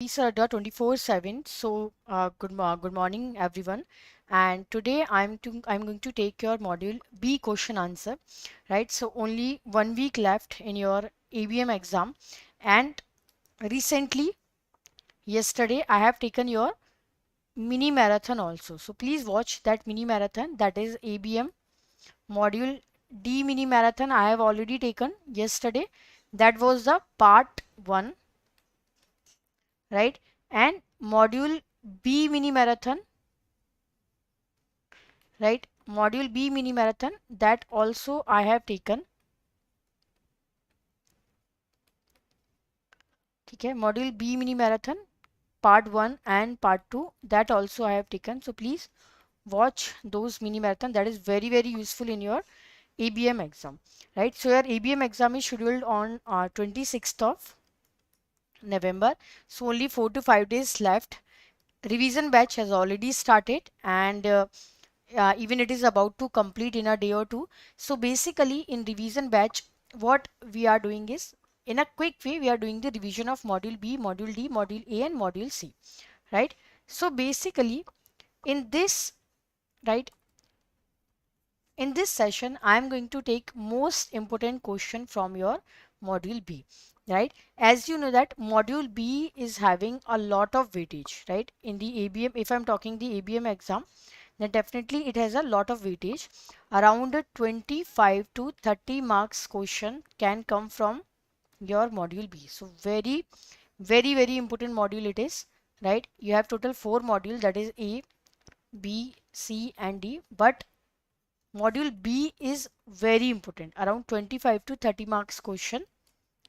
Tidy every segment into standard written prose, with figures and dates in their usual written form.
Is Adda 24/7. So good morning everyone. And today I'm going to take your module B question answer. Right. So only 1 week left in your ABM exam. And recently, yesterday, I have taken your mini marathon also. So please watch that mini marathon. That is ABM module D mini marathon. I have already taken yesterday. That was the part 1. Right, and module B mini marathon, right, module B mini marathon, that also I have taken. Okay, module B mini marathon part 1 and part 2, that also I have taken. So please watch those mini marathon. That is very useful in your ABM exam, right? So your ABM exam is scheduled on 26th of November. So only 4 to 5 days left. Revision batch has already started, and even it is about to complete in a day or two. So basically in revision batch, what we are doing is, in a quick way, we are doing the revision of module B, module D, module A and module C, right? So basically in this, right, in this session, I am going to take most important question from your module B, right? As you know that module B is having a lot of weightage, right? In the ABM, if I'm talking the ABM exam, then definitely it has a lot of weightage. Around 25 to 30 marks question can come from your module B. So very important module it is, right? You have total 4 modules, that is A, B, C and D, but module B is very important. Around 25 to 30 marks question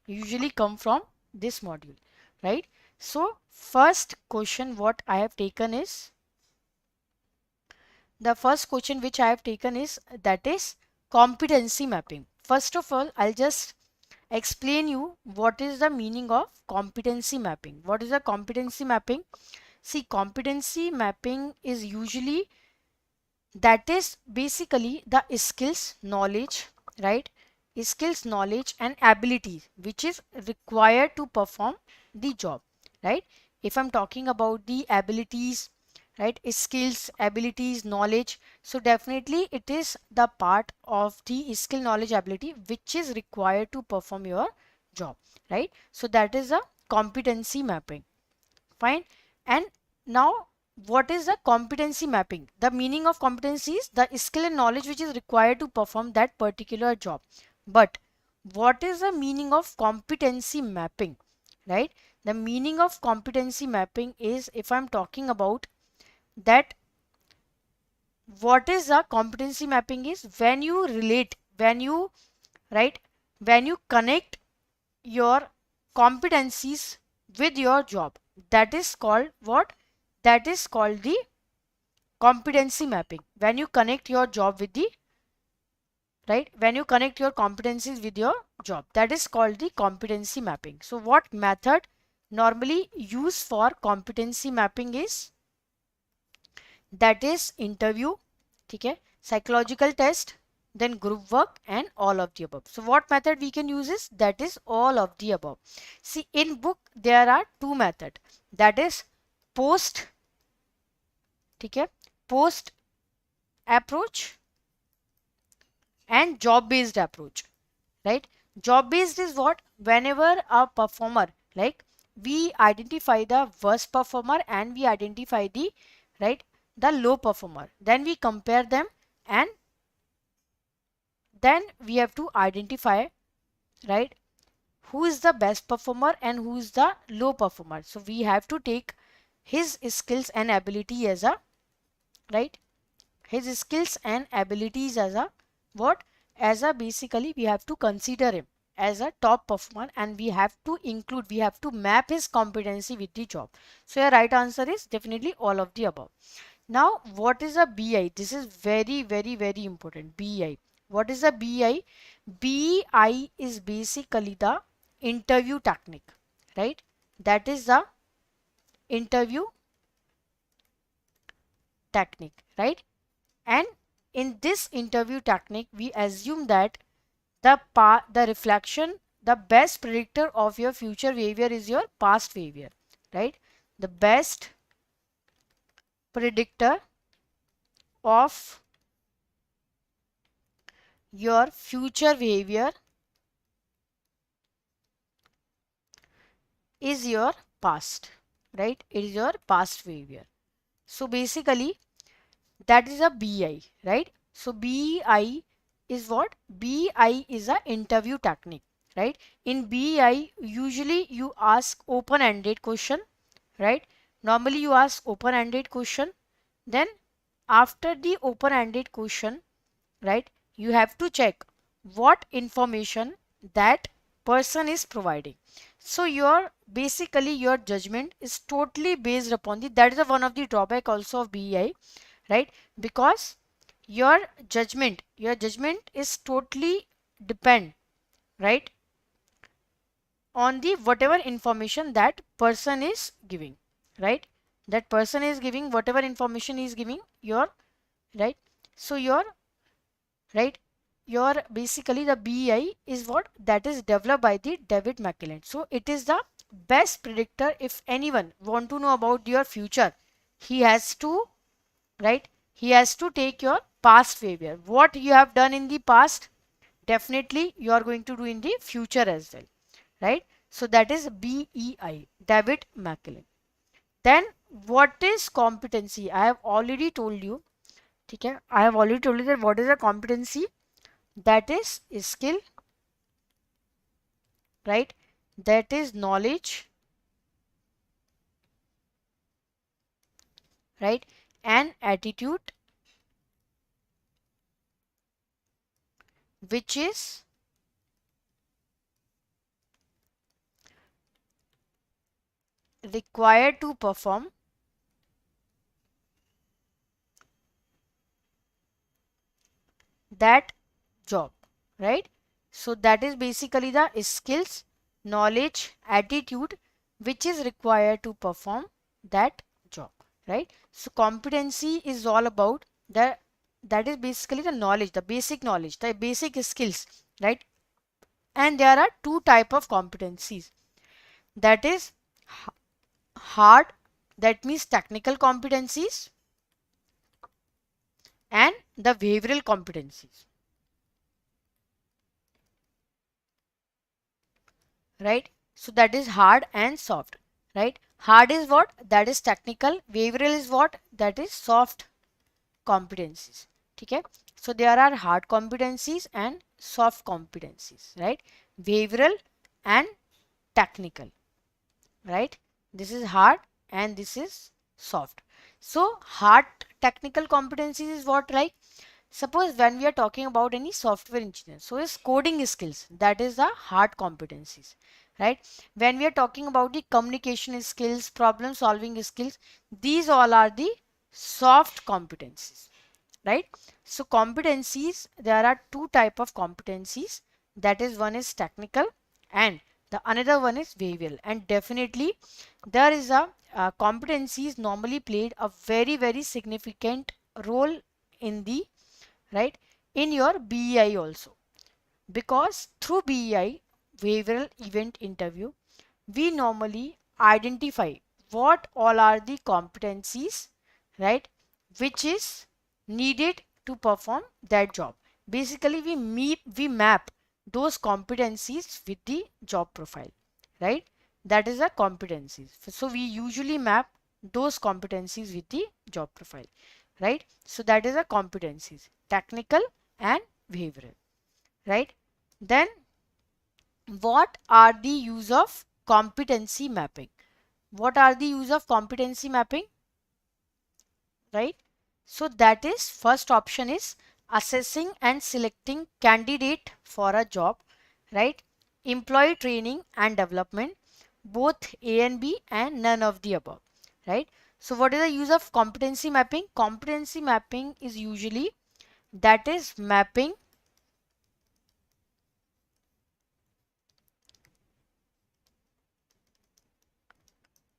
usually come from this module, right? So first question what I have taken is, the first question which I have taken is, that is competency mapping. First of all, I'll just explain you what is the meaning of competency mapping. What is a competency mapping? See, competency mapping is usually, that is basically the skills, knowledge, right? Skills, knowledge and abilities which is required to perform the job, right? If I'm talking about the abilities, right, skills, abilities, knowledge, so definitely it is the part of the skill, knowledge, ability which is required to perform your job, right? So that is a competency mapping. Fine. And now what is the competency mapping? The meaning of competency is the skill and knowledge which is required to perform that particular job. But what is the meaning of competency mapping, right? The meaning of competency mapping is, if I'm talking about that, what is a competency mapping is when you relate, when you, right, when you connect your competencies with your job, that is called what? That is called the competency mapping. When you connect your job with the, right, when you connect your competencies with your job, that is called the competency mapping. So what method normally used for competency mapping is, that is interview, okay, psychological test, then group work and all of the above. So what method we can use is, that is all of the above. See, in book there are two methods, that is post, okay, post approach and job based approach, right? Job based is what? Whenever a performer, like, we identify the worst performer and we identify the, right, the low performer, then we compare them and then we have to identify, right, who is the best performer and who is the low performer. So we have to take his skills and ability as a, right, his skills and abilities as a what? As a, basically we have to consider him as a top performer and we have to include, we have to map his competency with the job. So your right answer is definitely all of the above. Now what is a BI? This is very important. BI. What is a BI? BI is basically the interview technique, right? That is the interview technique, right? And in this interview technique, we assume that the reflection, the best predictor of your future behavior is your past behavior. right? The best predictor of your future behavior is your past, right? It is your past behavior. So basically that is a BI, right? So BI is what? BI is a interview technique, right? In BI usually you ask open-ended question, right? Normally you ask open-ended question, then after the open-ended question, right, you have to check what information that person is providing. So your basically your judgment is totally based upon the, that is a one of the drawback also of BEI, right? Because your judgment is totally depend, right, on the whatever information that person is giving, right? That person is giving whatever information he is giving your, right? So right, your basically the BEI is what? That is developed by the David McClelland. So it is the best predictor. If anyone want to know about your future, he has to, right, he has to take your past behavior. What you have done in the past, definitely you are going to do in the future as well, right? So that is BEI, David McClelland. Then what is competency? I have already told you, okay, I have already told you that what is a competency. That is skill, right? That is knowledge, right? And attitude, which is required to perform that job, right? So that is basically the skills, knowledge, attitude which is required to perform that job, right? So competency is all about the, that is basically the knowledge, the basic skills, right? And there are two type of competencies. That is hard, that means technical competencies, and the behavioral competencies, right? So that is hard and soft, right? Hard is what? That is technical. Behavioral is what? That is soft competencies. Okay, so there are hard competencies and soft competencies, right? Behavioral and technical, right? This is hard and this is soft. So hard technical competencies is what? Like suppose when we are talking about any software engineer, so is coding skills, that is the hard competencies, right? When we are talking about the communication skills, problem solving skills, these all are the soft competencies, right? So competencies, there are two type of competencies. That is, one is technical and the another one is behavioral. And definitely there is a competencies normally played a very significant role in the, right, in your BEI also, because through BEI, behavioral event interview, we normally identify what all are the competencies, right, which is needed to perform that job. Basically we map those competencies with the job profile, right? That is the competencies. So we usually map those competencies with the job profile, right? So that is a competencies, technical and behavioral, right? Then what are the use of competency mapping? What are the use of competency mapping, right? So that is, first option is assessing and selecting candidate for a job, right? Employee training and development, both A and B and none of the above, right? So what is the use of competency mapping? Competency mapping is usually, that is mapping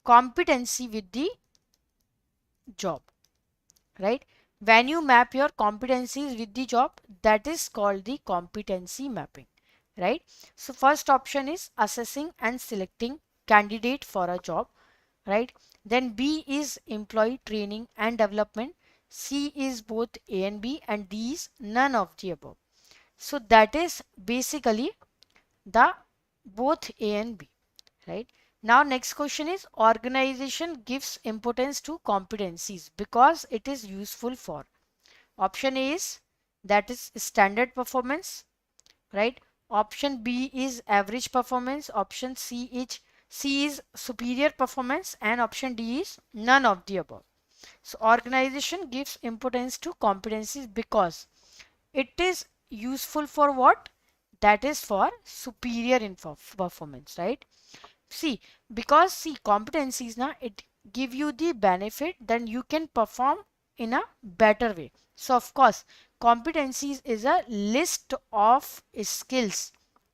competency with the job, right? When you map your competencies with the job, that is called the competency mapping, right? So first option is assessing and selecting candidate for a job, right? Then B is employee training and development, C is both A and B, and D is none of the above. So that is basically the both A and B, right? Now next question is, organization gives importance to competencies because it is useful for. Option A is, that is standard performance, right? Option B is average performance, option C is superior performance, and option D is none of the above. So organization gives importance to competencies because it is useful for what? That is for superior performance, right? See, because see, competencies now, it give you the benefit, then you can perform in a better way. So of course, competencies is a list of skills,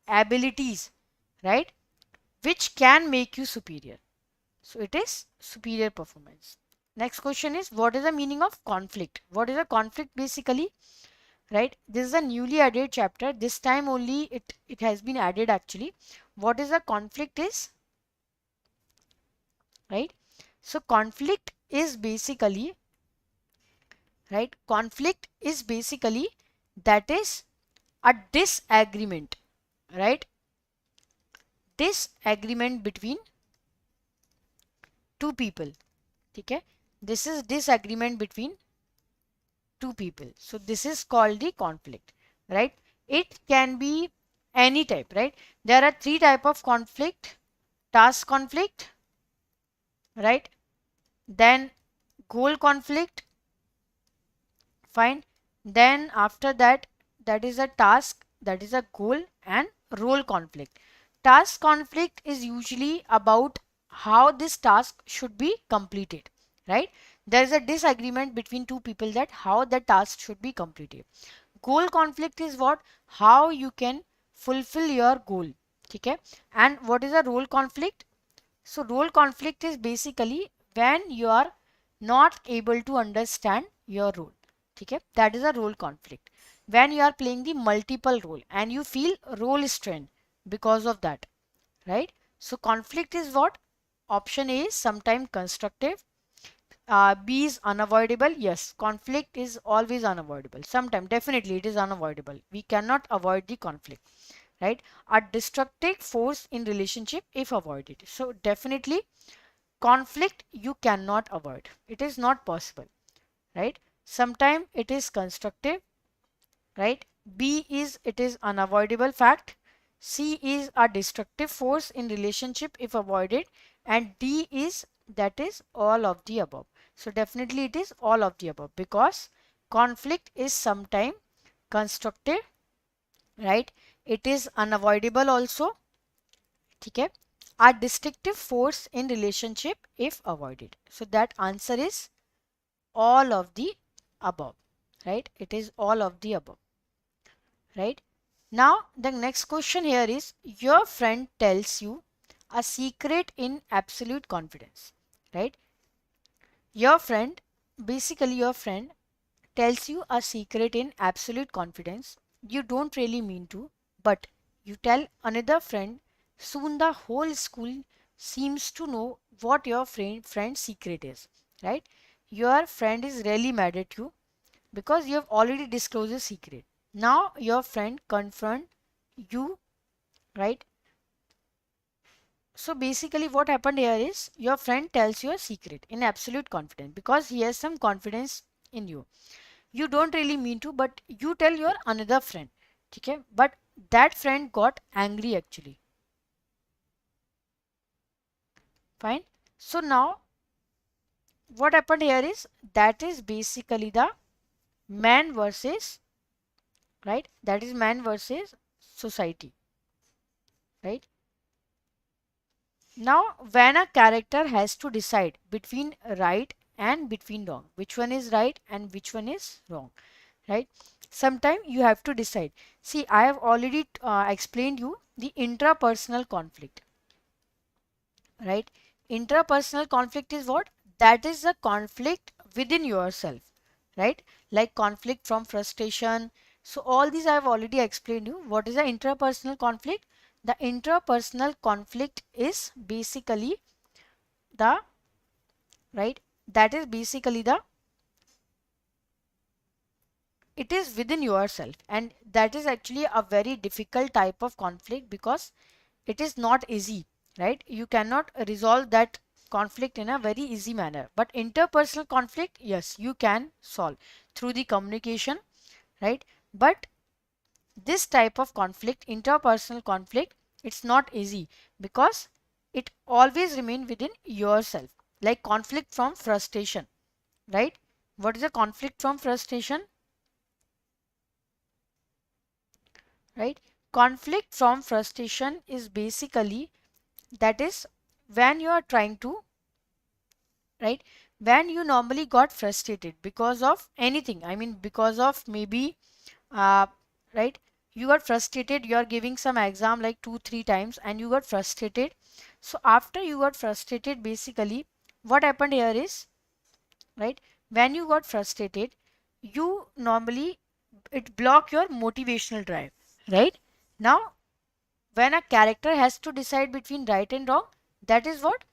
abilities, right, which can make you superior. So it is superior performance. Next question is, what is the meaning of conflict? What is a conflict basically? Right, this is a newly added chapter. This time only it has been added actually. What is a conflict is, right? So conflict is basically, right, conflict is basically, that is a disagreement, right? Disagreement between two people. Okay, this is disagreement between two people. So this is called the conflict, right? It can be any type, right? There are three type of conflict: task conflict, right? Then goal conflict, fine. Then after that, that is a task, that is a goal, and role conflict. Task conflict is usually about how this task should be completed, right? There is a disagreement between two people that how the task should be completed. Goal conflict is what? How you can fulfill your goal. Okay? And what is a role conflict? So role conflict is basically when you are not able to understand your role. Okay? That is a role conflict. When you are playing the multiple role and you feel role strain because of that, right? So conflict is what? Option A is sometimes constructive. B is unavoidable. Yes, conflict is always unavoidable. Sometimes, definitely, it is unavoidable. We cannot avoid the conflict, right? A destructive force in relationship if avoided. So definitely, conflict you cannot avoid. It is not possible, right? Sometimes it is constructive, right? B is, it is unavoidable fact. C is a destructive force in relationship if avoided, and D is, that is all of the above. So definitely it is all of the above because conflict is sometime constructive, right? It is unavoidable also. Okay, a destructive force in relationship if avoided. So that answer is all of the above, right? It is all of the above, right? Now the next question here is, your friend tells you a secret in absolute confidence, right? Your friend, basically your friend tells you a secret in absolute confidence. You don't really mean to, but you tell another friend. Soon the whole school seems to know what your friend's secret is, right? Your friend is really mad at you because you have already disclosed a secret. Now your friend confront you, right? So basically what happened here is, your friend tells you a secret in absolute confidence because he has some confidence in you. You don't really mean to, but you tell your another friend. Okay, but that friend got angry actually. Fine. So now what happened here is, that is basically the man versus, right? That is man versus society, right? Now when a character has to decide between right and between wrong, which one is right and which one is wrong, right? Sometime you have to decide. See, I have already explained you the intrapersonal conflict, right? Intrapersonal conflict is what? That is a conflict within yourself, right? Like conflict from frustration. So all these I have already explained you. What is the intrapersonal conflict? The intrapersonal conflict is basically the right? That is basically the, it is within yourself, and that is actually a very difficult type of conflict because it is not easy, right? You cannot resolve that conflict in a very easy manner. But interpersonal conflict, yes, you can solve through the communication, right? But this type of conflict, interpersonal conflict, it's not easy because it always remain within yourself. Like conflict from frustration, right? What is a conflict from frustration? Right? Conflict from frustration is basically, that is when you are trying to, right, when you normally got frustrated because of anything, I mean because of maybe uh, right, you got frustrated, you are giving some exam like 2 3 times and you got frustrated. So after you got frustrated, basically what happened here is, right, when you got frustrated, you normally, it block your motivational drive, right? Now when a character has to decide between right and wrong, that is what,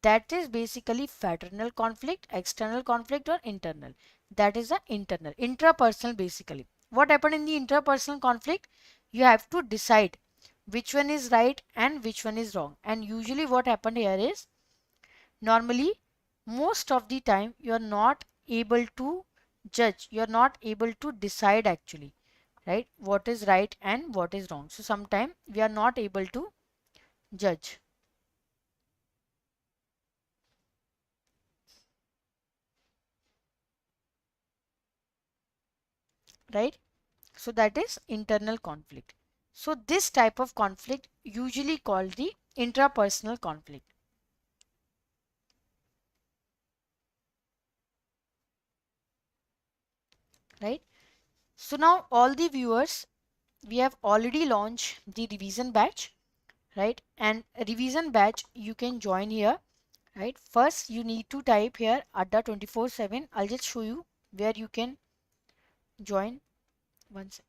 that is basically fraternal conflict, external conflict, or internal. That is the internal, intrapersonal basically. What happened in the intrapersonal conflict? You have to decide which one is right and which one is wrong. And usually what happened here is, normally most of the time you are not able to judge, you are not able to decide actually, right, what is right and what is wrong. So sometimes we are not able to judge, right? So that is internal conflict. So this type of conflict usually called the intrapersonal conflict, right? So now all the viewers, we have already launched the revision batch, right? And revision batch you can join here, right? First you need to type here Adda 24/7. I'll just show you where you can join. Once,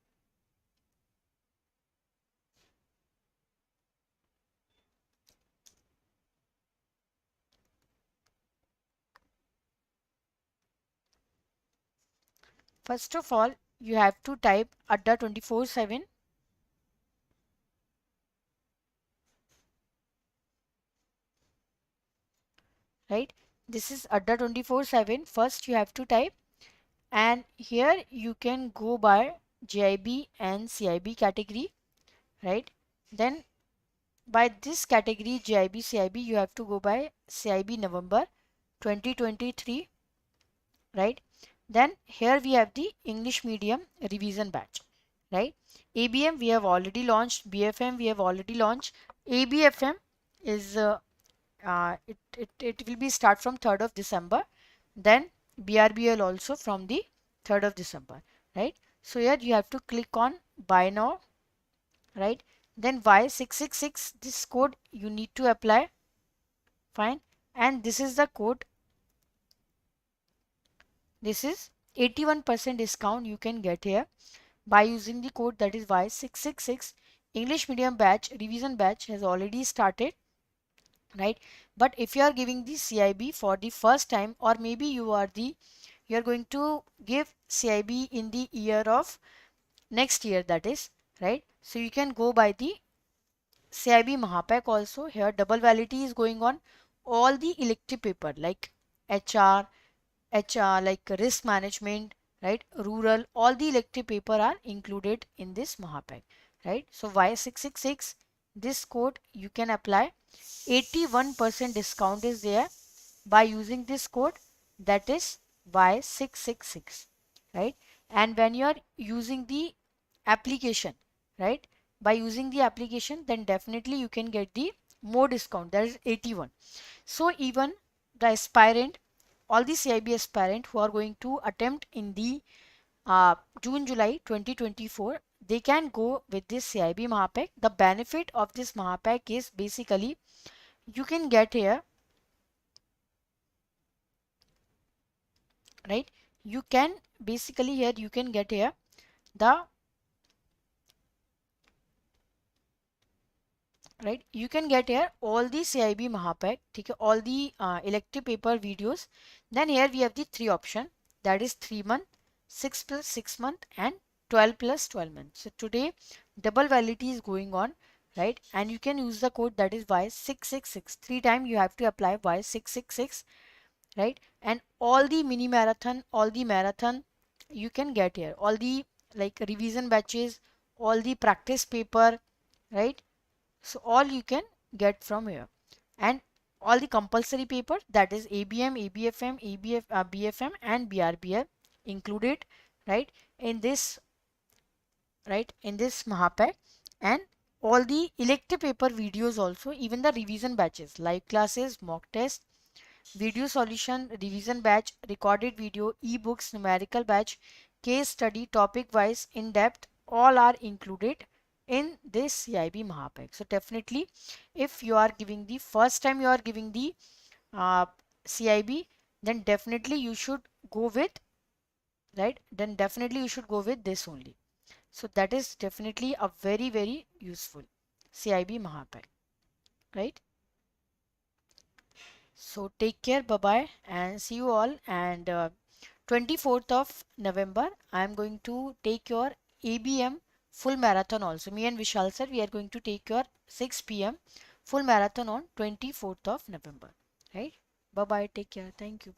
first of all you have to type Adda 24/7, right? This is Adda 24/7. First you have to type, and here you can go by JIB and CIB category, right? Then by this category JIB CIB you have to go by CIB November 2023, right? Then here we have the English medium revision batch, right? ABM we have already launched, BFM we have already launched. ABFM is it will be start from 3rd of December. Then BRBL also from the 3rd of December, right? So here you have to click on buy now, right? Then Y666, this code you need to apply, fine. And this is the code, this is 81% discount you can get here by using the code, that is Y666. English medium batch, revision batch has already started, right? But if you are giving the CIB for the first time, or maybe you are the, you are going to give CIB in the year of next year, that is, right? So you can go by the CIB Mahapack also. Here double validity is going on. All the elective paper like HR, like risk management, right, rural, all the elective paper are included in this Mahapack, right? So Y666, this code you can apply. 81% discount is there by using this code, that is Y666, right? And when you are using the application, right, by using the application, then definitely you can get the more discount, that is 81. So even the aspirant, all the CIB aspirant who are going to attempt in the June July 2024, they can go with this CIB Mahapack. The benefit of this Mahapack is basically you can get here, right, you can basically here you can get here the right? You can get here all the CIB Mahapack, okay, all the elective paper videos. Then here we have the three option, that is 3 month, 6 plus 6 month, and 12 plus 12 months. So today double validity is going on, right? And you can use the code that is Y666. Three times you have to apply Y666, right? And all the mini marathon, all the marathon you can get here, all the like revision batches, all the practice paper, right? So all you can get from here, and all the compulsory paper, that is ABM, ABFM, BFM and BRBF included, right, in this, right, in this Mahapack. And all the elective paper videos also, even the revision batches, live classes, mock test, video solution, revision batch, recorded video, ebooks, numerical batch, case study, topic wise, in depth, all are included in this CIB Mahapack. So definitely, if you are giving the first time you are giving the uh, CIB, then definitely you should go with, right, then definitely you should go with this only. So that is definitely a very very useful CIB Mahapack, right? So take care, bye bye, and see you all. And 24th of November, I am going to take your ABM full marathon also. Me and Vishal sir, we are going to take your 6 p.m. full marathon on 24th of November. Right? Bye bye. Take care. Thank you.